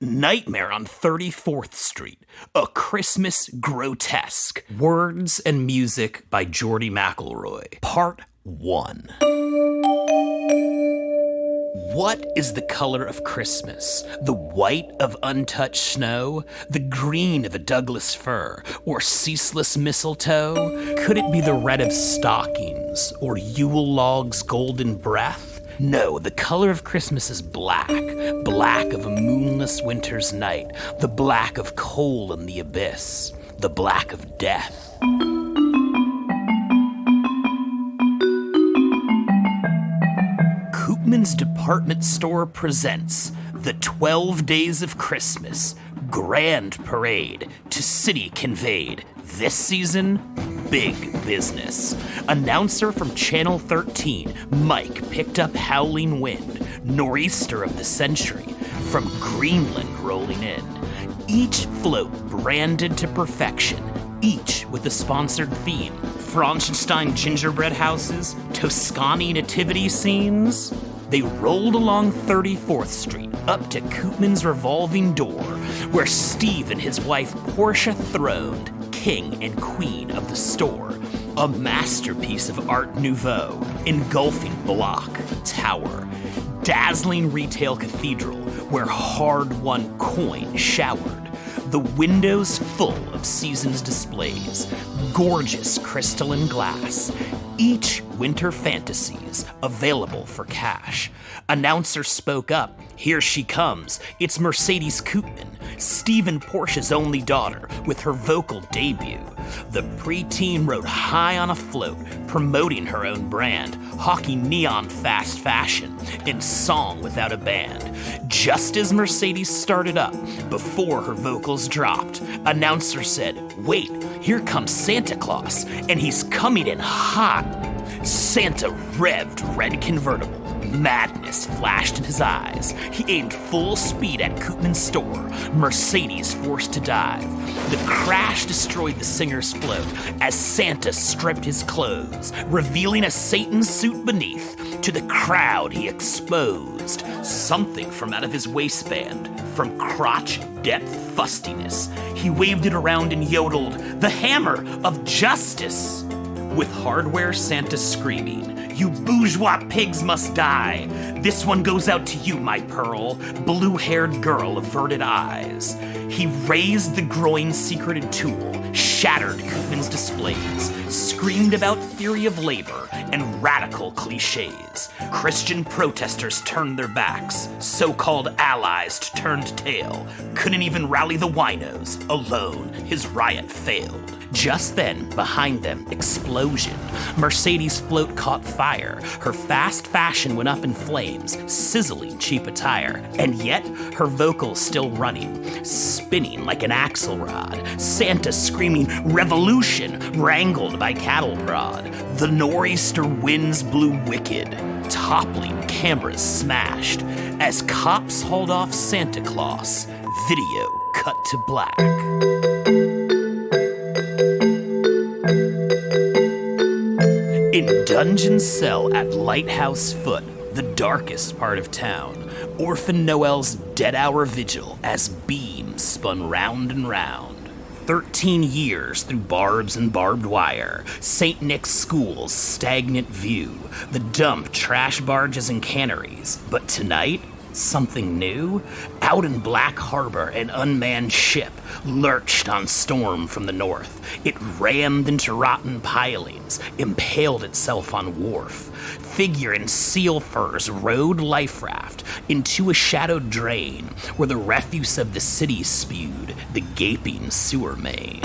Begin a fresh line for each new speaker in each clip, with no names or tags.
Nightmare on 34th Street, A Christmas Grotesque. Words and music by Geordie McElroy. Part 1. What is the color of Christmas? The white of untouched snow? The green of a Douglas fir? Or ceaseless mistletoe? Could it be the red of stockings? Or Yule log's golden breath? No, the color of Christmas is black. Black of a moonless winter's night. The black of coal in the abyss. The black of death. Koopman's Department Store presents the 12 Days of Christmas Grand Parade to City Conveyed. This season, big business. Announcer from Channel 13, Mike picked up Howling Wind, Nor'easter of the Century, from Greenland rolling in. Each float branded to perfection, each with a sponsored theme. Frankenstein gingerbread houses, Toscani nativity scenes. They rolled along 34th Street up to Koopman's revolving door, where Steve and his wife Portia throned, king and queen of the store. A masterpiece of Art Nouveau, engulfing block, tower, dazzling retail cathedral where hard-won coin showered. The windows full of season's displays, gorgeous crystalline glass, each winter fantasies available for cash. Announcer spoke up. Here she comes. It's Mercedes Koopman, Steve and Portia's only daughter, with her vocal debut. The preteen rode high on a float, promoting her own brand, hawking neon fast fashion, and song without a band. Just as Mercedes started up, before her vocals dropped, announcer said, "Wait, here comes Santa Claus, and he's coming in hot." Santa revved red convertible. Madness flashed in his eyes. He aimed full speed at Koopman's store. Mercedes forced to dive. The crash destroyed the singer's float as Santa stripped his clothes, revealing a Satan suit beneath. To the crowd he exposed something from out of his waistband, from crotch depth fustiness. He waved it around and yodeled, "The hammer of justice!" With hardware Santa screaming, "You bourgeois pigs must die! This one goes out to you, my pearl, blue-haired girl, averted eyes." He raised the groin-secreted tool, shattered Koopman's displays, screamed about theory of labor and radical cliches. Christian protesters turned their backs. So-called allies turned tail. Couldn't even rally the winos. Alone, his riot failed. Just then, behind them, explosion. Mercedes' float caught fire. Her fast fashion went up in flames, sizzling cheap attire. And yet, her vocals still running, spinning like an axle-rod. Santa screaming, "Revolution!" wrangled by cattle prod. The nor'easter winds blew wicked, toppling cameras smashed. As cops hauled off Santa Claus, video cut to black. In dungeon cell at Lighthouse Foot, the darkest part of town, Orphan Noel's dead-hour vigil as beams spun round and round. 13 years through barbs and barbed wire, St. Nick's School's stagnant view, the dump trash barges and canneries. But tonight, something new? Out in Black Harbor, an unmanned ship lurched on storm from the north. It rammed into rotten pilings, impaled itself on wharf. Figure in seal furs rode life raft into a shadowed drain where the refuse of the city spewed the gaping sewer main.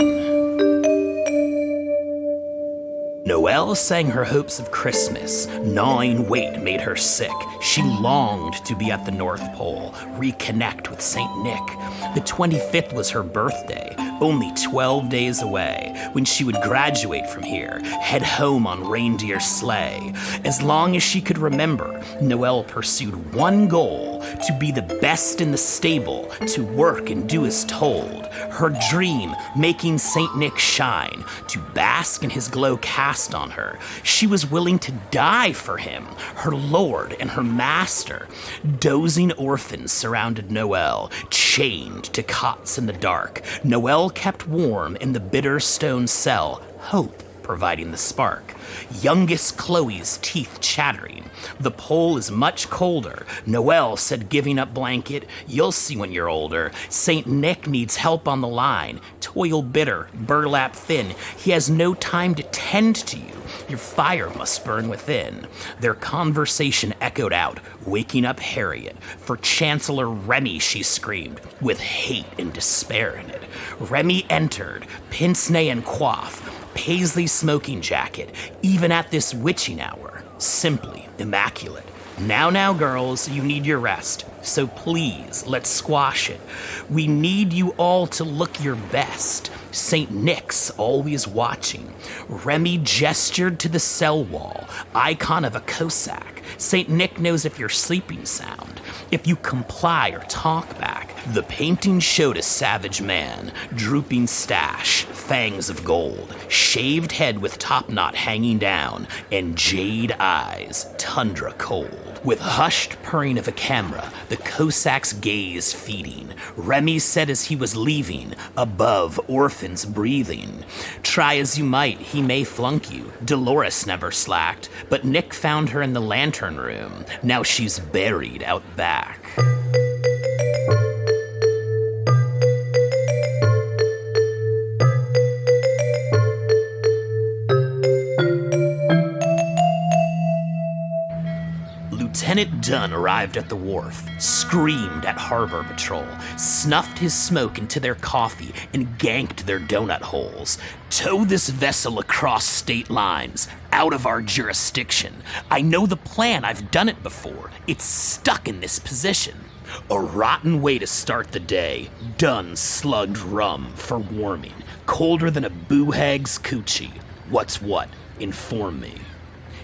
Noelle sang her hopes of Christmas. Gnawing weight made her sick. She longed to be at the North Pole, reconnect with St. Nick. The 25th was her birthday, only 12 days away, when she would graduate from here, head home on reindeer sleigh. As long as she could remember, Noelle pursued one goal, to be the best in the stable, to work and do as told. Her dream, making St. Nick shine, to bask in his glow cast on her. She was willing to die for him, her lord and her master. Dozing orphans surrounded Noelle, chained to cots in the dark. Noelle kept warm in the bitter stone cell, hope providing the spark. Youngest Chloe's teeth chattering. The pole is much colder. Noelle said, giving up blanket, you'll see when you're older. St. Nick needs help on the line. Toil bitter, burlap thin. He has no time to tend to you. Your fire must burn within. Their conversation echoed out, waking up Harriet. For Chancellor Remy, she screamed, with hate and despair in it. Remy entered, pince-nez and coif, paisley smoking jacket, even at this witching hour, simply immaculate. Now, girls, you need your rest, so please, let's squash it. We need you all to look your best. St. Nick's always watching. Remy gestured to the cell wall, icon of a Cossack. St. Nick knows if you're sleeping sound, if you comply or talk back. The painting showed a savage man, drooping stash, fangs of gold, shaved head with top knot hanging down, and jade eyes, tundra cold. With hushed purring of a camera, the Cossack's gaze feeding, Remy said as he was leaving, above orphans breathing. Try as you might, he may flunk you. Dolores never slacked, but Nick found her in the lantern room. Now she's buried out back. Lieutenant Dunn arrived at the wharf, screamed at Harbor Patrol, snuffed his smoke into their coffee, and ganked their donut holes. Tow this vessel across state lines, out of our jurisdiction. I know the plan, I've done it before. It's stuck in this position. A rotten way to start the day. Dunn slugged rum for warming, colder than a boo-hag's coochie. What's what? Inform me.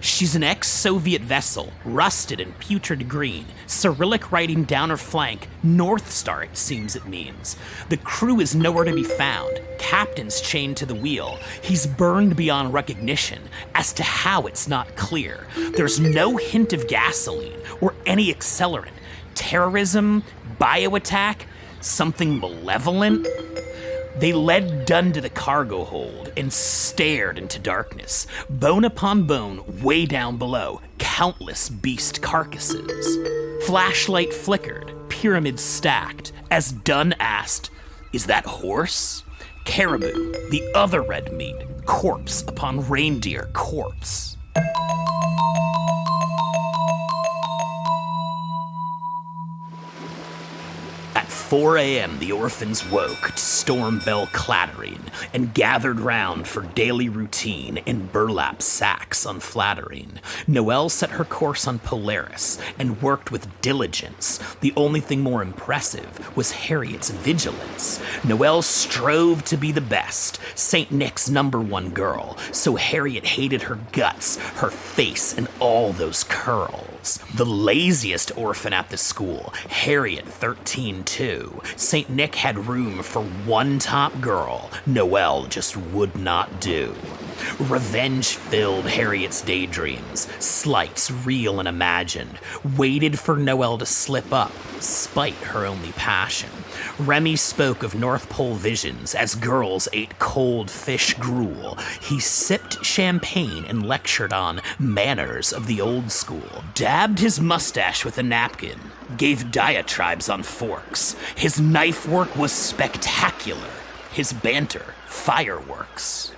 She's an ex-Soviet vessel, rusted and putrid green, Cyrillic writing down her flank, North Star it seems it means. The crew is nowhere to be found, captain's chained to the wheel. He's burned beyond recognition, as to how it's not clear. There's no hint of gasoline or any accelerant. Terrorism? Bioattack? Something malevolent? They led Dunn to the cargo hold and stared into darkness. Bone upon bone, way down below, countless beast carcasses. Flashlight flickered, pyramids stacked, as Dunn asked, "Is that horse?" Caribou, the other red meat, corpse upon reindeer corpse. At 4 a.m., the orphans woke to storm bell clattering and gathered round for daily routine in burlap sacks unflattering. Noelle set her course on Polaris and worked with diligence. The only thing more impressive was Harriet's vigilance. Noelle strove to be the best, St. Nick's #1 girl, so Harriet hated her guts, her face, and all those curls. The laziest orphan at the school, Harriet 13 too. St. Nick had room for one top girl. Noelle just would not do. Revenge filled Harriet's daydreams, slights real and imagined, waited for Noelle to slip up, spite her only passion. Remy spoke of North Pole visions as girls ate cold fish gruel. He sipped champagne and lectured on manners of the old school, dabbed his mustache with a napkin, gave diatribes on forks. His knife work was spectacular, his banter fireworks.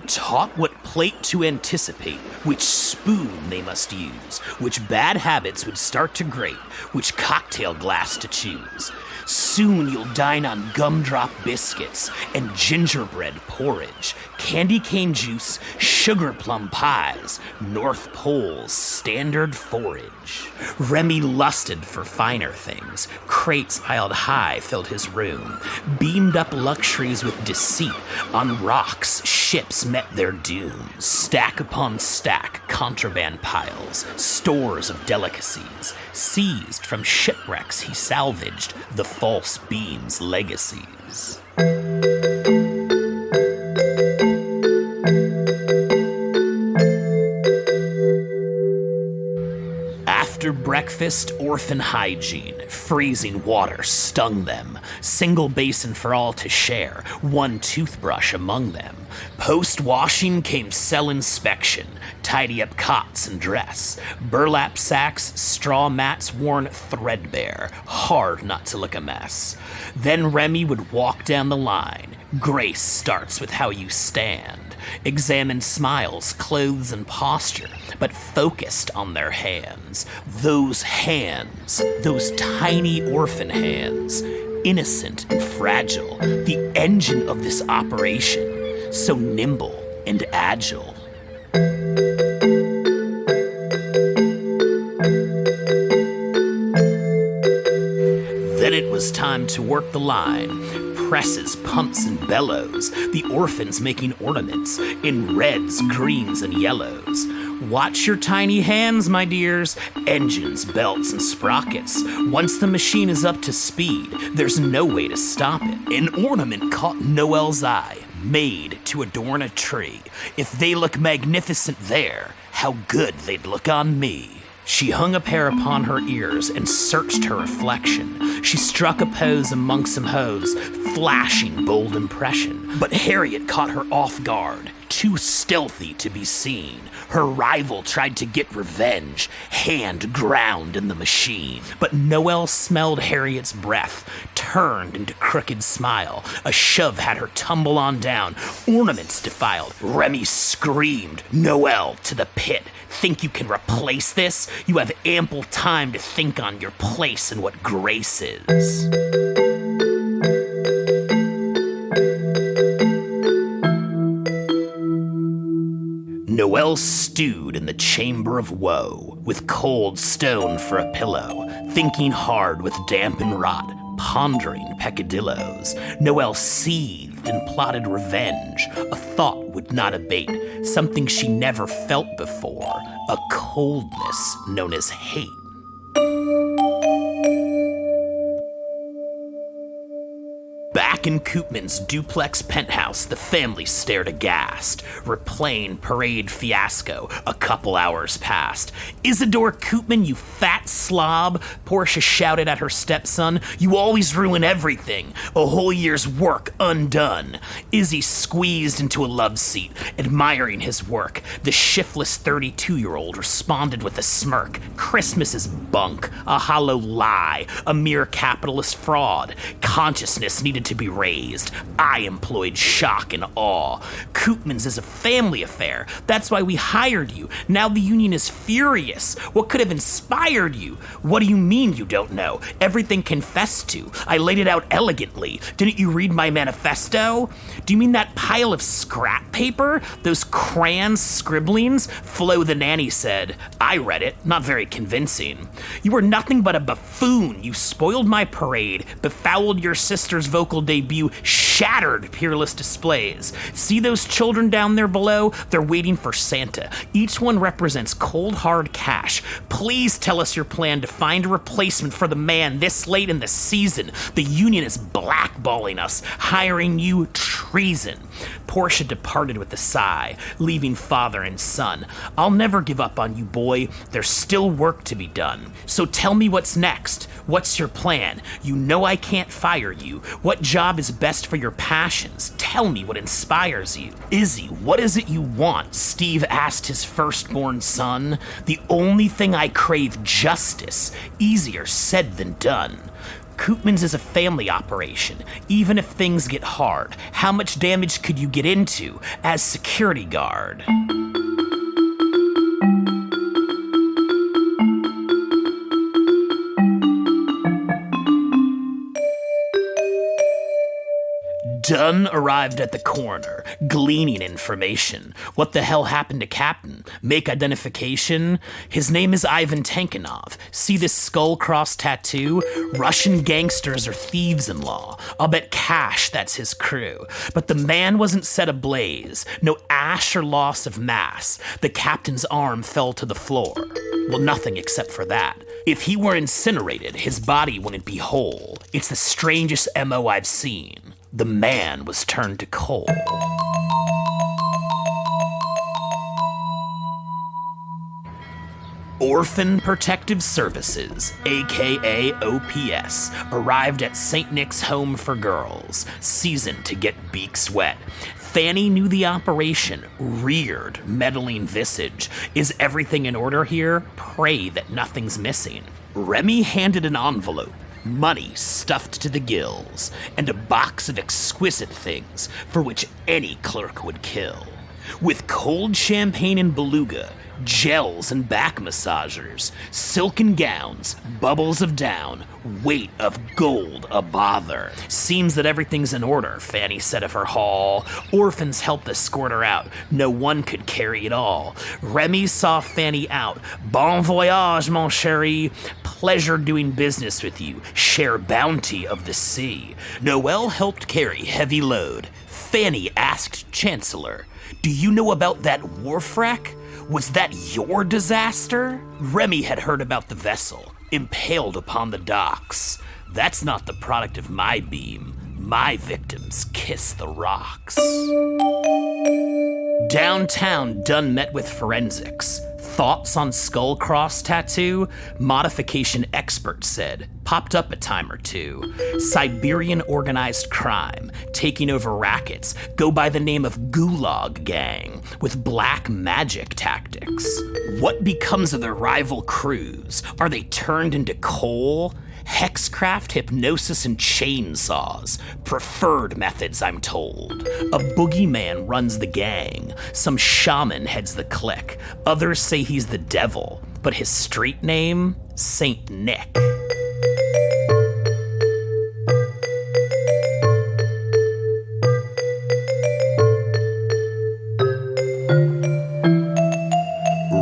Taught what plate to anticipate, which spoon they must use, which bad habits would start to grate, which cocktail glass to choose. Soon you'll dine on gumdrop biscuits and gingerbread porridge, candy cane juice, sugar plum pies, North Pole's standard forage. Remy lusted for finer things. Crates piled high filled his room. Beamed up luxuries with deceit. On rocks, ships met their doom. Stack upon stack, contraband piles, stores of delicacies. seized from shipwrecks he salvaged, the false beam's legacies. After breakfast, orphan hygiene. Freezing water stung them. Single basin for all to share, one toothbrush among them. Post-washing came cell inspection. Tidy up cots and dress. Burlap sacks, straw mats worn threadbare. Hard not to look a mess. Then Remy would walk down the line. Grace starts with how you stand. Examine smiles, clothes, and posture, but focused on their hands. Those hands, those tiny orphan hands, innocent and fragile, the engine of this operation, so nimble and agile. Then it was time to work the line. Presses, pumps, and bellows, the orphans making ornaments in reds, greens, and yellows. Watch your tiny hands, my dears. Engines, belts, and sprockets. Once the machine is up to speed, there's no way to stop it. An ornament caught Noelle's eye, made to adorn a tree. If they look magnificent there, how good they'd look on me. She hung a pair upon her ears and searched her reflection. She struck a pose among some hoes, flashing bold impression. But Harriet caught her off guard, too stealthy to be seen. Her rival tried to get revenge, hand ground in the machine. But Noelle smelled Harriet's breath, turned into crooked smile. A shove had her tumble on down, ornaments defiled. Remy screamed, Noelle, to the pit. Think you can replace this? You have ample time to think on your place and what grace is. Noelle stewed in the chamber of woe, with cold stone for a pillow, thinking hard with damp and rot, pondering peccadillos. Noelle seethed and plotted revenge. A thought would not abate, something she never felt before, a coldness known as hate. Back in Koopman's duplex penthouse, the family stared aghast. Replaying parade fiasco, a couple hours passed. Isidore Koopman, you fat slob, Portia shouted at her stepson. You always ruin everything. A whole year's work undone. Izzy squeezed into a love seat, admiring his work. The shiftless 32-year-old responded with a smirk. Christmas is bunk, a hollow lie, a mere capitalist fraud. Consciousness needed to be raised. I employed shock and awe. Koopman's is a family affair. That's why we hired you. Now the union is furious. What could have inspired you? What do you mean you don't know? Everything confessed to. I laid it out elegantly. Didn't you read my manifesto? Do you mean that pile of scrap paper? Those crayons, scribblings? Flo the nanny said. I read it. Not very convincing. You were nothing but a buffoon. You spoiled my parade, befouled your sister's vocal debut, shattered peerless displays. See those children down there below? They're waiting for Santa. Each one represents cold, hard cash. Please tell us your plan to find a replacement for the man this late in the season. The union is blackballing us, hiring you treason. Portia departed with a sigh, leaving father and son. I'll never give up on you, boy. There's still work to be done. So tell me what's next. What's your plan? You know I can't fire you. What job is best for your passions? Tell me what inspires you. Izzy, what is it you want? Steve asked his firstborn son. The only thing I crave, justice. Easier said than done. Koopman's is a family operation. Even if things get hard, how much damage could you get into as security guard? Dunn arrived at the coroner, gleaning information. What the hell happened to Captain? Make identification? His name is Ivan Tankinov. See this skull cross tattoo? Russian gangsters or thieves-in-law. I'll bet cash that's his crew. But the man wasn't set ablaze. No ash or loss of mass. The captain's arm fell to the floor. Well, nothing except for that. If he were incinerated, his body wouldn't be whole. It's the strangest MO I've seen. The man was turned to coal. Orphan Protective Services, aka OPS, arrived at St. Nick's Home for Girls, seasoned to get beaks wet. Fanny knew the operation, reared, meddling visage. Is everything in order here? Pray that nothing's missing. Remy handed an envelope, money stuffed to the gills, and a box of exquisite things for which any clerk would kill. With cold champagne and beluga, gels and back massagers, silken gowns, bubbles of down, weight of gold a bother. Seems that everything's in order, Fanny said of her haul. Orphans helped escort her out. No one could carry it all. Remy saw Fanny out. Bon voyage, mon chéri. Pleasure doing business with you. Share bounty of the sea. Noelle helped carry heavy load. Fanny asked Chancellor, "Do you know about that wharf wreck? Was that your disaster?" Remy had heard about the vessel, impaled upon the docks. That's not the product of my beam. My victims kiss the rocks. Downtown, Dunn met with forensics. Thoughts on skull cross tattoo? Modification expert said. Popped up a time or two. Siberian organized crime, taking over rackets, go by the name of Gulag Gang, with black magic tactics. What becomes of their rival crews? Are they turned into coal? Hexcraft, hypnosis, and chainsaws. Preferred methods, I'm told. A boogeyman runs the gang. Some shaman heads the clique. Others say he's the devil, but his street name? Saint Nick.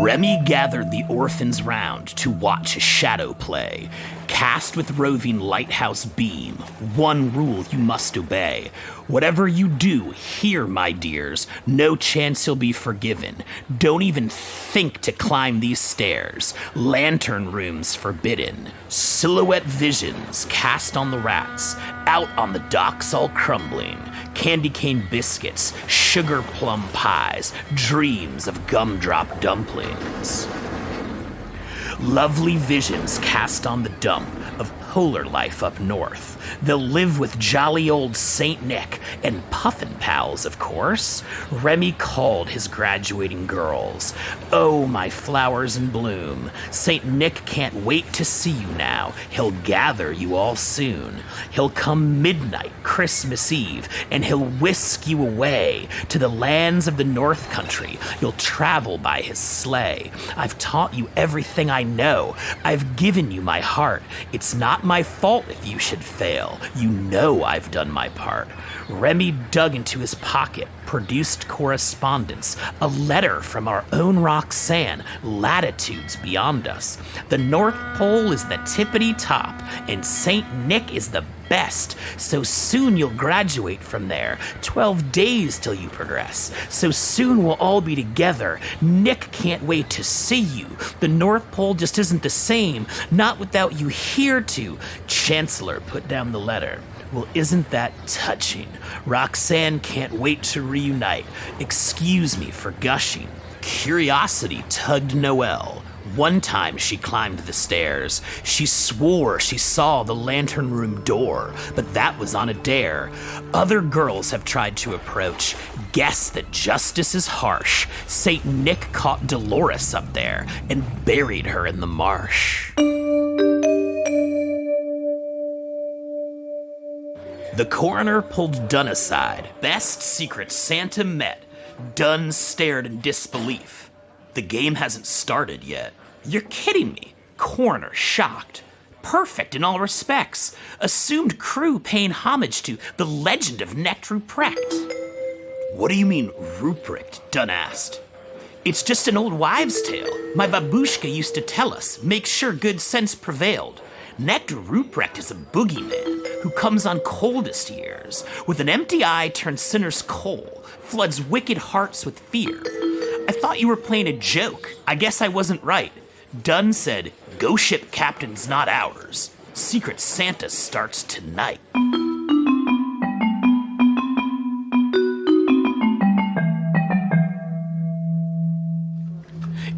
Remy gathered the orphans round to watch a shadow play. Cast with roving lighthouse beam, one rule you must obey. Whatever you do, here, my dears, no chance you'll be forgiven. Don't even think to climb these stairs. Lantern rooms forbidden. Silhouette visions cast on the rats. Out on the docks all crumbling. Candy cane biscuits, sugar plum pies, dreams of gumdrop dumplings. Lovely visions cast on the dump of polar life up north. They'll live with jolly old Saint Nick and Puffin' Pals, of course. Remy called his graduating girls. Oh, my flowers in bloom. Saint Nick can't wait to see you now. He'll gather you all soon. He'll come midnight, Christmas Eve, and he'll whisk you away to the lands of the North Country. You'll travel by his sleigh. I've taught you everything I know. I've given you my heart. It's not my fault if you should fail. You know I've done my part. Remy dug into his pocket, produced correspondence, a letter from our own Roxanne, latitudes beyond us. The North Pole is the tippity top, and Saint Nick is the best. So soon you'll graduate from there. 12 days till you progress. So soon we'll all be together. Nick can't wait to see you. The North Pole just isn't the same, not without you here to. Chancellor put down the letter. Well, isn't that touching? Roxanne can't wait to reunite. Excuse me for gushing. Curiosity tugged Noelle. One time she climbed the stairs. She swore she saw the lantern room door, but that was on a dare. Other girls have tried to approach. Guess that justice is harsh. Saint Nick caught Dolores up there and buried her in the marsh. The coroner pulled Dunn aside. Best secret Santa met. Dunn stared in disbelief. The game hasn't started yet. You're kidding me. Coroner shocked. Perfect in all respects. Assumed crew paying homage to the legend of Knecht Ruprecht. What do you mean, Ruprecht? Dunn asked. It's just an old wives' tale. My babushka used to tell us, make sure good sense prevailed. Knecht Ruprecht is a boogeyman who comes on coldest years. With an empty eye turns sinners coal, floods wicked hearts with fear. I thought you were playing a joke. I guess I wasn't right. Dunn said, "Go ship captain's not ours. Secret Santa starts tonight."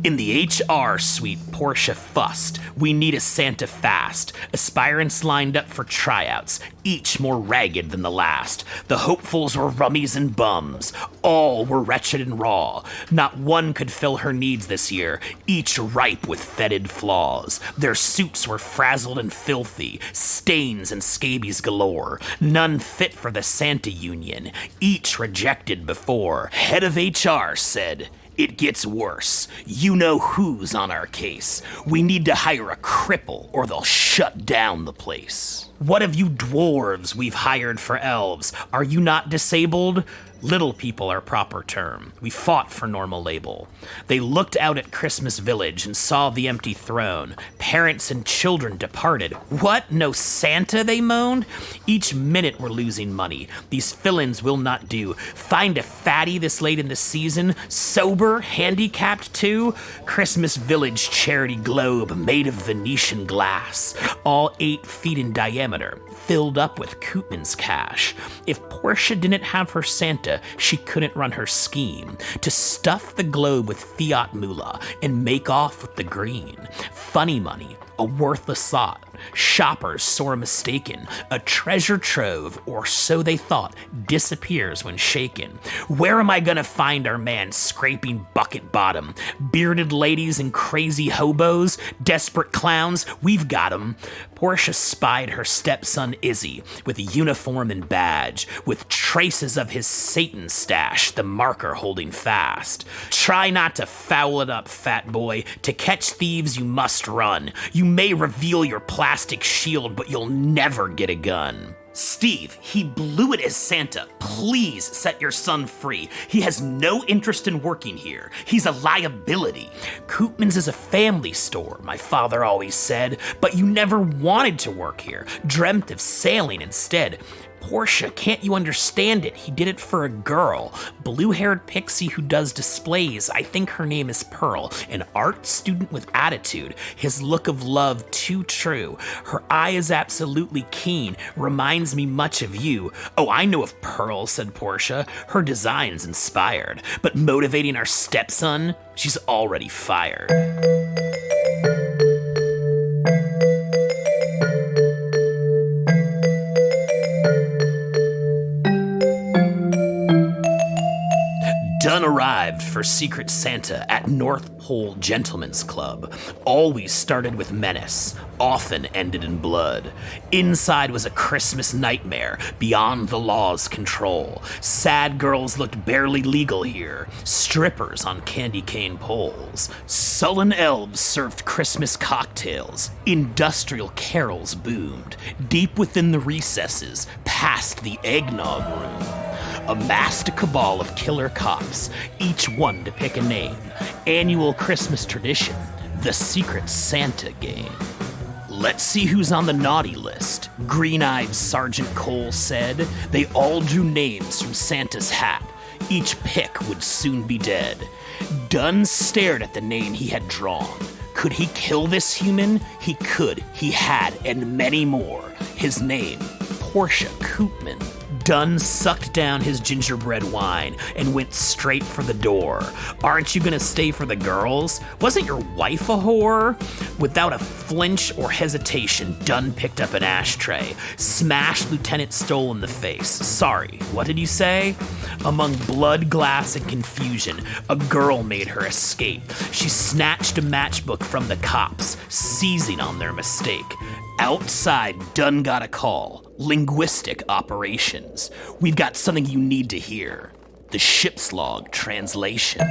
In the HR suite, Portia fussed. We need a Santa fast. Aspirants lined up for tryouts, each more ragged than the last. The hopefuls were rummies and bums. All were wretched and raw. Not one could fill her needs this year, each ripe with fetid flaws. Their suits were frazzled and filthy, stains and scabies galore. None fit for the Santa Union, each rejected before. Head of HR said, "It gets worse. You know who's on our case. We need to hire a cripple or they'll shut down the place." "What of you dwarves we've hired for elves? Are you not disabled?" Little people are proper term. We fought for normal label. They looked out at Christmas Village and saw the empty throne. Parents and children departed. "What? No Santa?" they moaned. "Each minute we're losing money. These fill-ins will not do. Find a fatty this late in the season, sober, handicapped too." Christmas Village charity globe made of Venetian glass, all 8 feet in diameter, filled up with Koopman's cash. If Portia didn't have her Santa, she couldn't run her scheme to stuff the globe with fiat moolah and make off with the green. Funny money, a worthless thought. Shoppers sore mistaken. A treasure trove, or so they thought, disappears when shaken. Where am I gonna find our man scraping bucket bottom? Bearded ladies and crazy hobos, desperate clowns, we've got 'em. Portia spied her stepson Izzy with a uniform and badge, with traces of his Satan stash, the marker holding fast. Try not to foul it up, fat boy. To catch thieves you must run. You may reveal your plastic shield, but you'll never get a gun. "Steve, he blew it as Santa. Please set your son free. He has no interest in working here. He's a liability. Koopman's is a family store, my father always said, but you never wanted to work here. Dreamt of sailing instead. Portia, can't you understand it? He did it for a girl. Blue-haired pixie who does displays. I think her name is Pearl. An art student with attitude. His look of love too true. Her eye is absolutely keen. Reminds me much of you." "Oh, I know of Pearl," said Portia. "Her design's inspired. But motivating our stepson? She's already fired." Dunn arrived for Secret Santa at North Pole Gentlemen's Club. Always started with menace, often ended in blood. Inside was a Christmas nightmare beyond the law's control. Sad girls looked barely legal here. Strippers on candy cane poles. Sullen elves served Christmas cocktails. Industrial carols boomed. Deep within the recesses, past the eggnog room, amassed a cabal of killer cops, each one to pick a name. Annual Christmas tradition, the Secret Santa game. "Let's see who's on the naughty list," green-eyed Sergeant Cole said. They all drew names from Santa's hat. Each pick would soon be dead. Dunn stared at the name he had drawn. Could he kill this human? He could, he had, and many more. His name, Portia Koopman. Dunn sucked down his gingerbread wine and went straight for the door. "Aren't you gonna stay for the girls? Wasn't your wife a whore?" Without a flinch or hesitation, Dunn picked up an ashtray, smashed Lieutenant Stoll in the face. "Sorry, what did you say?" Among blood, glass, and confusion, a girl made her escape. She snatched a matchbook from the cops, seizing on their mistake. Outside, Dunn got a call. Linguistic operations. "We've got something you need to hear." The ship's log translation.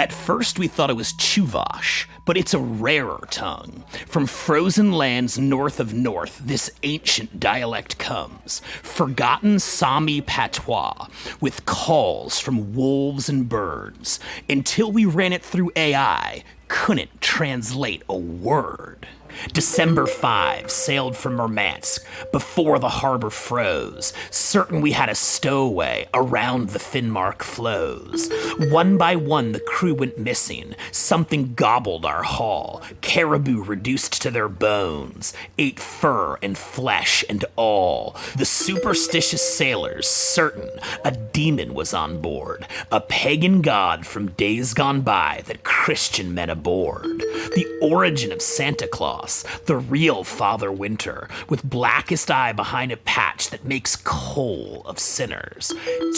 At first we thought it was Chuvash, but it's a rarer tongue. From frozen lands north of north, this ancient dialect comes, forgotten Sami patois, with calls from wolves and birds. Until we ran it through AI, couldn't translate a word. December 5, sailed from Murmansk, before the harbor froze, certain we had a stowaway around the Finnmark flows. One by one the crew went missing, something gobbled our haul, caribou reduced to their bones, ate fur and flesh and all. The superstitious sailors certain a demon was on board, a pagan god from days gone by that Christian men abhorred. The origin of Santa Claus, the real Father Winter, with blackest eye behind a patch that makes coal of sinners.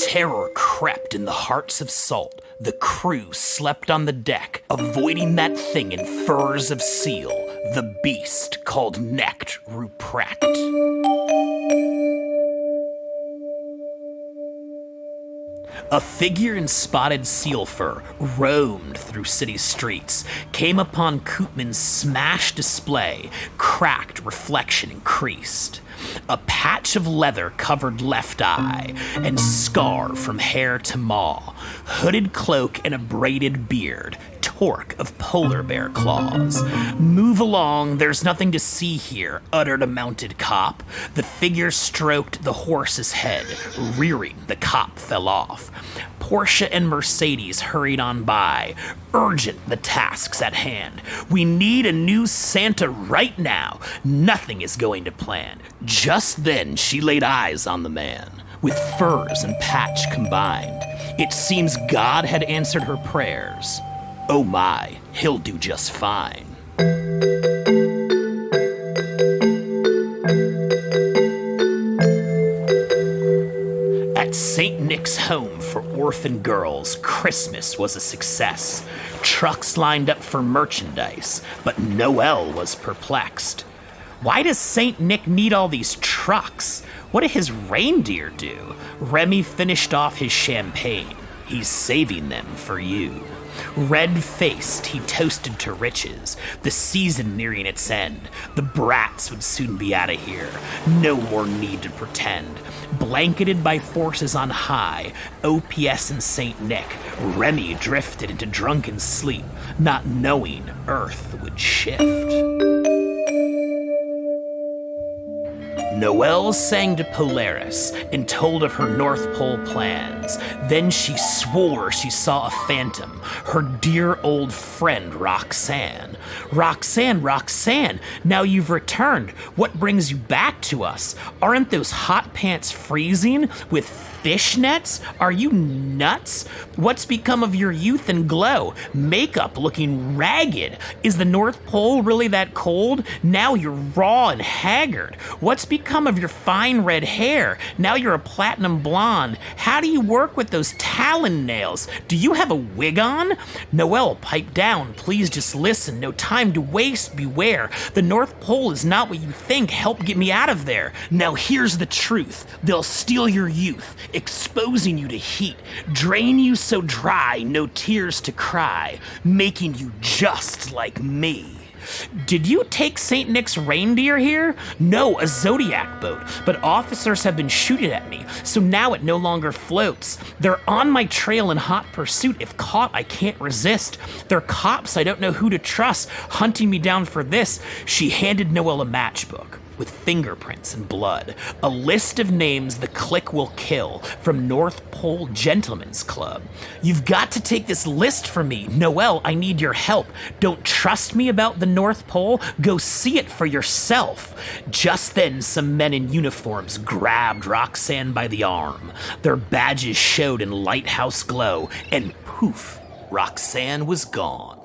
Terror crept in the hearts of salt. The crew slept on the deck, avoiding that thing in furs of seal, the beast called Necht Ruprecht. A figure in spotted seal fur roamed through city streets, came upon Koopman's smashed display, cracked reflection increased. A patch of leather covered left eye, and scar from hair to maw, hooded cloak and a braided beard, torque of polar bear claws. Move along, there's nothing to see here, uttered a mounted cop. The figure stroked the horse's head, rearing, the cop fell off. Porsche and Mercedes hurried on by, urgent the tasks at hand. We need a new Santa right now. Nothing is going to plan. Just then she laid eyes on the man, with furs and patch combined. It seems God had answered her prayers. Oh my, he'll do just fine. At St. Nick's home for orphan girls, Christmas was a success. Trucks lined up for merchandise, but Noel was perplexed. Why does St. Nick need all these trucks? What do his reindeer do? Remy finished off his champagne. He's saving them for you. Red-faced, he toasted to riches, the season nearing its end. The brats would soon be out of here. No more need to pretend. Blanketed by forces on high, OPS and St. Nick, Remy drifted into drunken sleep, not knowing Earth would shift. Noelle sang to Polaris and told of her North Pole plans. Then she swore she saw a phantom, her dear old friend Roxanne. Roxanne, now you've returned. What brings you back to us? Aren't those hot pants freezing with fishnets? Are you nuts? What's become of your youth and glow? Makeup looking ragged. Is the North Pole really that cold? Now you're raw and haggard. What's become of your fine red hair? Now you're a platinum blonde. How do you work with those talon nails? Do you have a wig on? Noelle, pipe down. Please just listen. No time to waste. Beware. The North Pole is not what you think. Help get me out of there. Now here's the truth. They'll steal your youth, exposing you to heat, drain you so dry, no tears to cry, making you just like me. Did you take St. Nick's reindeer here? No, a Zodiac boat, but officers have been shooting at me, so now it no longer floats. They're on my trail in hot pursuit. If caught, I can't resist. They're cops, I don't know who to trust, hunting me down for this. She handed Noelle a matchbook with fingerprints and blood, a list of names the clique will kill from North Pole Gentlemen's Club. You've got to take this list for me. Noelle, I need your help. Don't trust me about the North Pole? Go see it for yourself. Just then, some men in uniforms grabbed Roxanne by the arm. Their badges showed in lighthouse glow, and poof, Roxanne was gone.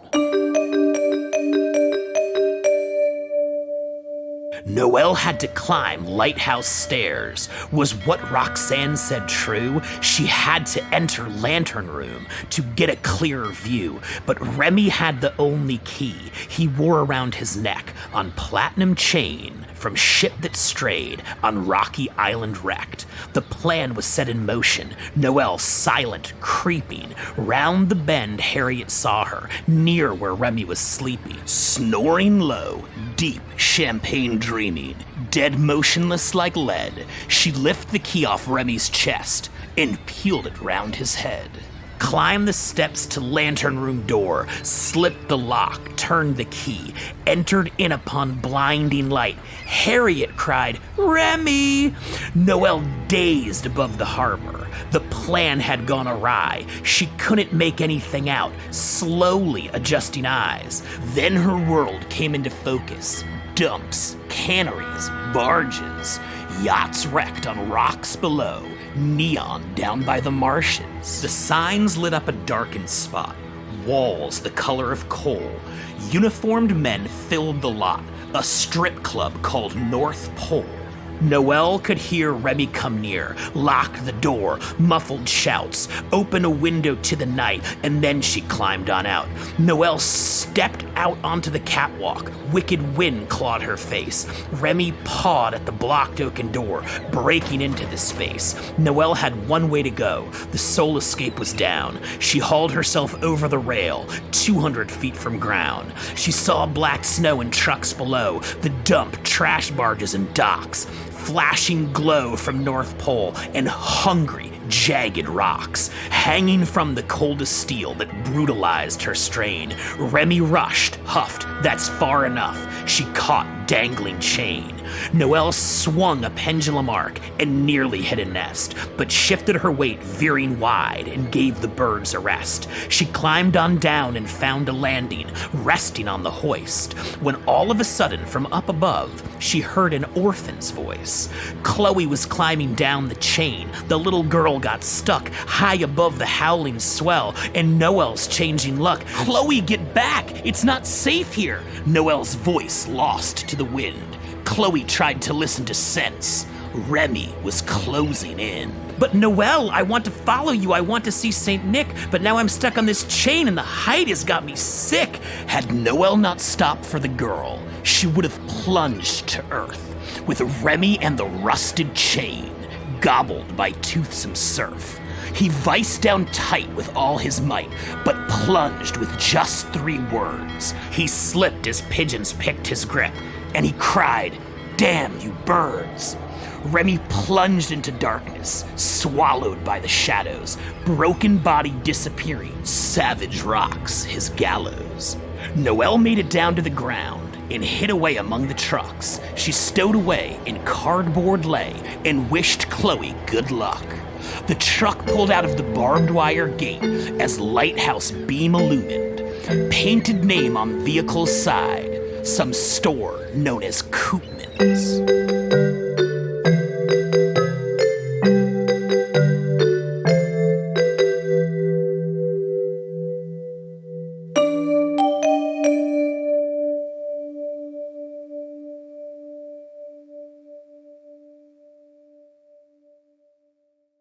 Noelle had to climb lighthouse stairs. Was what Roxanne said true? She had to enter Lantern Room to get a clearer view, but Remy had the only key he wore around his neck, on platinum chain from ship that strayed on rocky island wrecked. The plan was set in motion, Noelle silent, creeping. Round the bend Harriet saw her, near where Remy was sleeping. Snoring low, deep champagne dreaming, dead motionless like lead, she lifted the key off Remy's chest and peeled it round his head. Climbed the steps to lantern room door, slipped the lock, turned the key, entered in upon blinding light. Harriet cried, "Remy!" Noelle dazed above the harbor. The plan had gone awry. She couldn't make anything out, slowly adjusting eyes. Then her world came into focus. Dumps, canneries, barges, yachts wrecked on rocks below, neon down by the marshes. The signs lit up a darkened spot, walls the color of coal. Uniformed men filled the lot, a strip club called North Pole. Noelle could hear Remy come near, lock the door, muffled shouts, open a window to the night, and then she climbed on out. Noelle stepped out onto the catwalk. Wicked wind clawed her face. Remy pawed at the blocked oaken door, breaking into the space. Noelle had one way to go. The soul escape was down. She hauled herself over the rail, 200 feet from ground. She saw black snow and trucks below, the dump, trash barges, and docks. Flashing glow from North Pole and hungry, jagged rocks hanging from the coldest steel that brutalized her strain. Remy rushed, huffed, "That's far enough." She caught dangling chain. Noelle swung a pendulum arc and nearly hit a nest, but shifted her weight veering wide and gave the birds a rest. She climbed on down and found a landing, resting on the hoist, when all of a sudden from up above, she heard an orphan's voice. Chloe was climbing down the chain. The little girl got stuck high above the howling swell, and Noelle's changing luck. "Chloe, get back! It's not safe here!" Noelle's voice lost to the wind. Chloe tried to listen to sense. Remy was closing in. "But Noelle, I want to follow you. I want to see St. Nick, but now I'm stuck on this chain and the height has got me sick." Had Noelle not stopped for the girl, she would have plunged to earth, with Remy and the rusted chain, gobbled by toothsome surf. He viced down tight with all his might, but plunged with just 3 words. He slipped as pigeons picked his grip, and he cried, "Damn you birds!" Remy plunged into darkness, swallowed by the shadows, broken body disappearing, savage rocks his gallows. Noelle made it down to the ground and hid away among the trucks. She stowed away in cardboard lay and wished Chloe good luck. The truck pulled out of the barbed wire gate as lighthouse beam illumined. Painted name on vehicle's side, some store known as Koopman's.